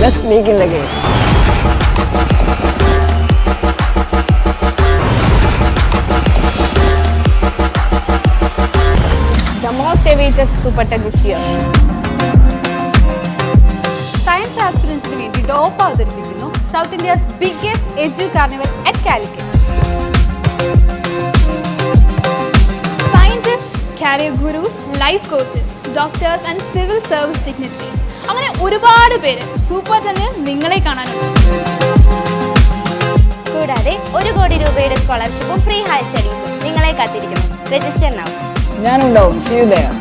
Let's begin the game. The most awaited Super Tech this year. Science ആസ്പിരൻസിന് വേണ്ടി Dope അവതരിപ്പിക്കുന്നു south India's biggest edu carnival at Calicut. Scientist, career gurus, life coaches, doctors and civil service dignitaries, അങ്ങനെ ഒരുപാട് പേര് super ടെന്നിൽ നിങ്ങളെ കാണാനുണ്ട്. കൂടാതെ 1 കോടി രൂപയുടെ സ്കോളർഷിപ്പും ഫ്രീ ഹയർ സ്റ്റഡീസും നിങ്ങളെ കാത്തിരിക്കുന്നു. Register now. ഞാനുണ്ടാവും. See you there.